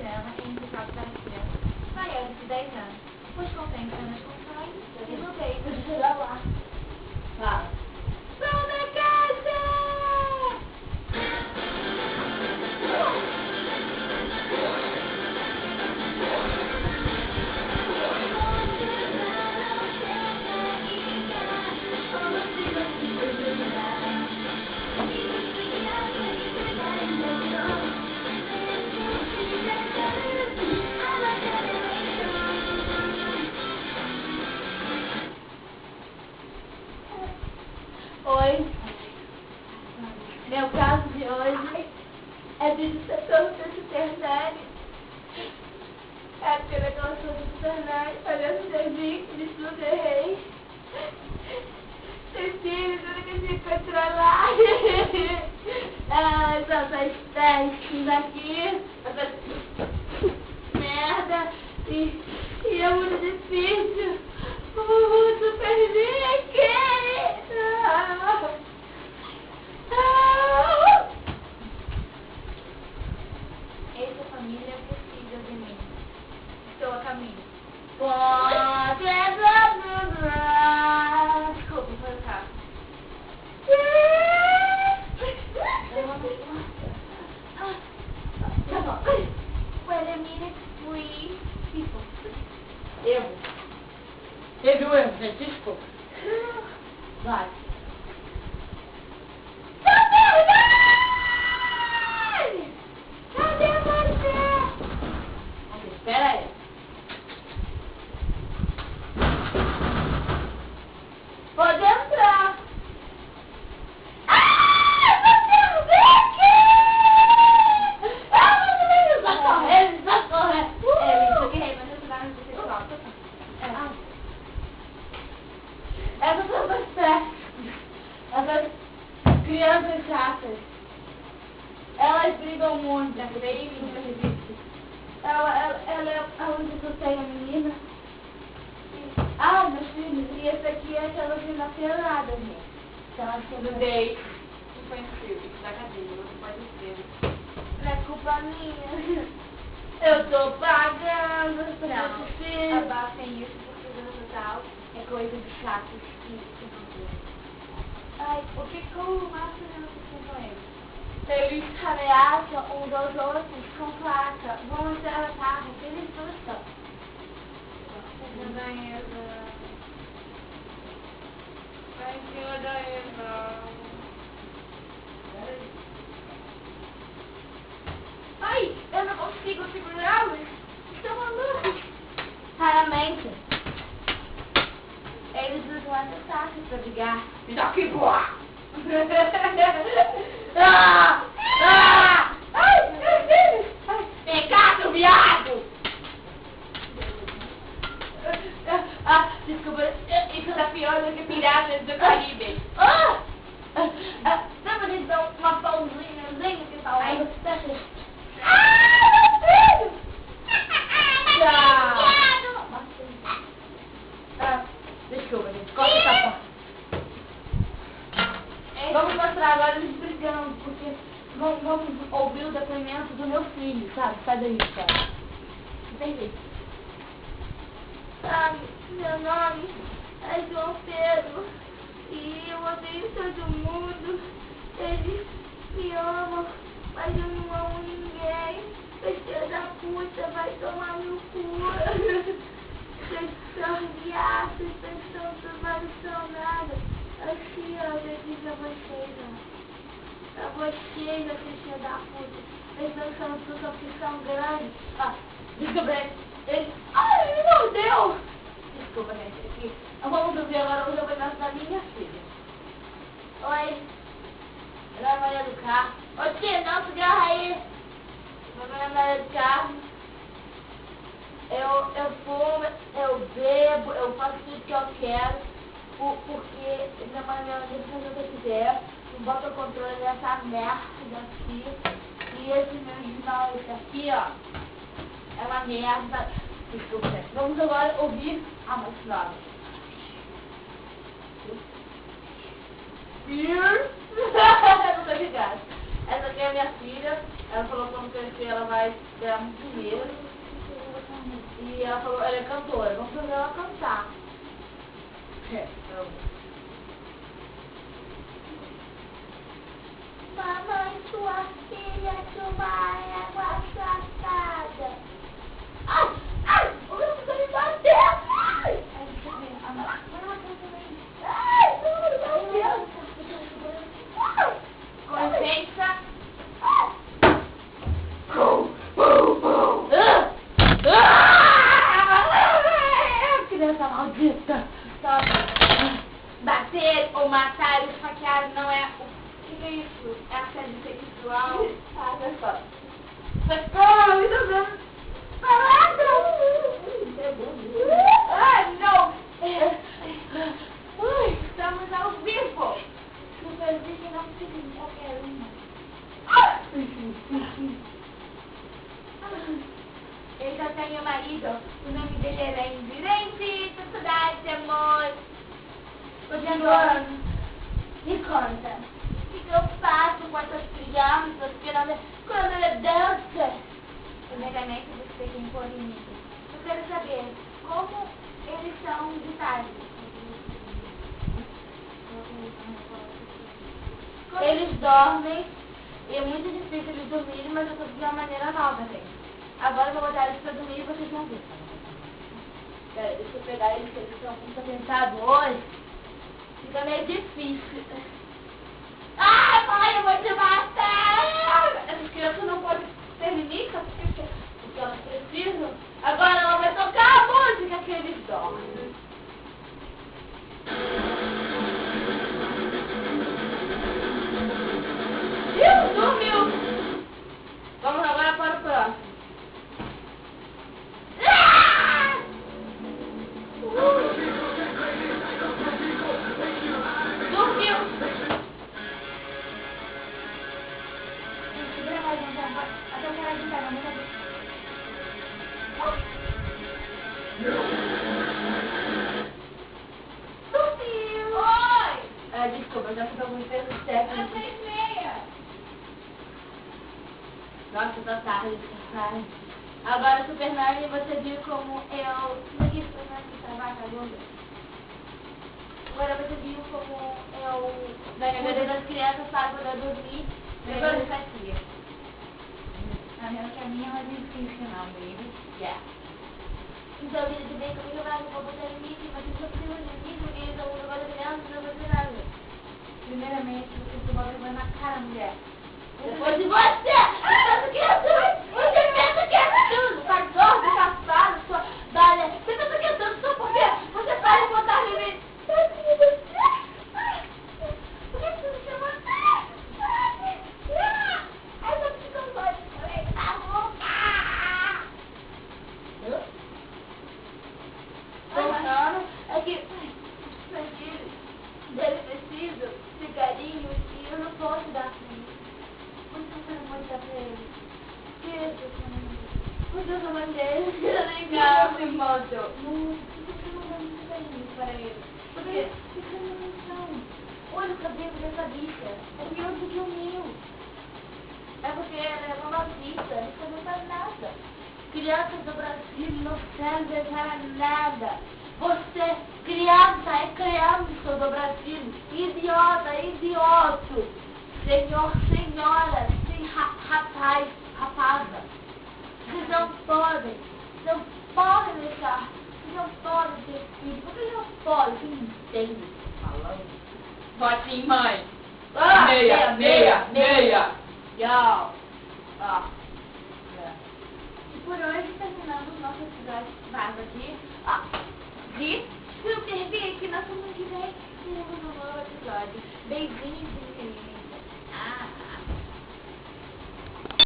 programa em indicado para crianças maiores de 10 anos, pois contém cenas constantes e nudez do celular. Fala. Som da casa! Oi, meu caso de hoje é de disseção terciária. É aquele negócio do terciário, olhando o serviço, de tudo errei. Cecília, tudo que eu tinha que controlar. Ah, só faz testes aqui, merda, e é muito difícil. Super aqui. Essa família precisa de mim. Estou a caminho. Desculpa, foi o carro. Wait a minute, please. Erro. Teve um erro, Francisco? Vai. Cadê você? Espera aí. Pode entrar. Você vem aqui! Vai correr, vai correr. Isso aqui, mas eu vou no sexual. Essas são essas crianças chatas. Elas brigam muito, já creio que nunca resiste. Ela é a única que eu tenho, a menina. Ah, meus filhos, e esse aqui é aquela menina pelada, gente. Mudei. Infantil, da cadeia, não pode ser. Não é culpa minha. Eu tô pagando pra Não, esse filho. abafem isso porque o total é coisa de chatos que não tem. Ai, o que o Márcio não fez com eles? Eles ameaçam uns aos outros com placa. Vão entrar na carro, que eles gostam. Ai, eu não consigo segurá-los. Estão malucos. Raramente. Eles usam essa taça pra brigar. Me dá aqui, boa! Ah! Ah! Ai, meu Deus! Ai, Pecado, viado! desculpa. Isso tá pior do que Piratas do Caribe. Dá pra gente dar uma pausinhazinha que tá Ai. meu filho! Tchau. Desculpa, gente. Corta essa porta. Vamos mostrar agora eles brigando, porque vamos ouvir o depoimento do meu filho, sabe? Sai daí, cara. Entendi. Sabe, meu nome é João Pedro e eu odeio todo mundo. Eles me amam, mas eu não amo ninguém. Esse filho da puta vai tomar no cu. Vocês são viados, vocês são tomados, são nada. Assim, ó, eu digo a vocês, ó. A vocês, a filha da puta. Eles não são tudo opção grande. Desculpa, ele... Ai, ele me mordeu! Desculpa, gente, aqui. Vamos ouvir agora o depoimento da minha filha. Oi. Meu nome é Maria do Carmo. Ô tia, dá um cigarro aí. Meu nome é Maria do Carmo. Eu fumo, eu bebo, eu faço tudo que eu quero. Porque minha mãe me diz fazer o que eu quiser. Não bota o controle dessa merda aqui. E esse meu jornal, esse aqui, ó. É uma merda. Desculpa, gente. Vamos agora ouvir a mais nova. Não tô ligado. Essa aqui é a minha filha. Ela falou que quando crescer ela vai ganhar muito dinheiro. E ela falou, ela é cantora. Vamos fazer ela cantar. Mamãe, sua filha tomar água tratada. Ai, ai, o meu filho me bateu. Ai, com licença. Criança maldita. Bater ou matar, esfaquear não é... O que é isso? É assédio sexual? Ah, não é só. Socorro, me dá vendo. Ai, não. Estamos ao vivo. Supervise não precisa qualquer uma. Eu já tenho marido. O nome dele é Indirente. Saudade, amor. Continuando. Me conta. O que eu faço com essas crianças quando ela dança? Primeiramente, você tem que impor limites. Eu quero saber como eles são ditados. Eles dormem e é muito difícil eles dormirem, mas eu estou de uma maneira nova, gente. Agora eu vou botar eles pra dormir e vocês vão ver. Pera, deixa eu pegar eles, que eles estão muito atentados hoje. Fica meio difícil. Ah, mãe, eu vou te matar! Essas crianças não podem ter limites, porque elas precisam. Agora ela vai tocar a música que eles dormem. Dormiu! Vamos agora para o próximo. Dormiu! Segura mais um tempo. Até eu quero agitar, não vou Dormiu! Oi! Desculpa, eu já fiz alguns pesos técnicos. Às 6:30. Nossa, tá tarde. Agora, Super Nani, você viu como eu... Como é que Super Nani trabalha agora? Agora você viu como eu... cuido das crianças para poder dormir. Agora você aqui. A minha, mas não esqueci não, baby. Yeah. Então, ele bem comigo, eu vou botar limite, mas eu só preciso de limite, porque eles estão jogando a criança, não vai fazer nada. Primeiramente, você tomou vergonha na cara, mulher. Depois de você! Você pensa que é tudo! Tá gordo, safado, sua balha! Você pensa que é tudo só porque você faz botar limite! Por que você me chamou assim? Essa psicologia também tá louca! Pensando é que meus filhos dele precisam de carinho e eu não posso dar pra eles. Você não pode dar pra eles. Por Deus, a mãe dele. Legal, se moto. Não, você não dá muito carinho para eles. Porque fica na atenção. Olha o cabelo dessa bicha. É pior do que o meu. É porque ela é uma vista. Isso não faz nada. Crianças do Brasil não servem para nada. Você, criança, é criança do Brasil. Idiota, idioto. Senhor, senhora, sim, rapaz, rapaza. Vocês não podem deixar. Vocês não podem ter filho. Por que não podem? Você não entende o que eu tô falando? Vote em mãe. Ah, Meia. Yo. Ó. E por hoje terminamos nosso episódio vaso aqui. De Super Big, que na semana que vem teremos um novo episódio. Beijinhos, meninas.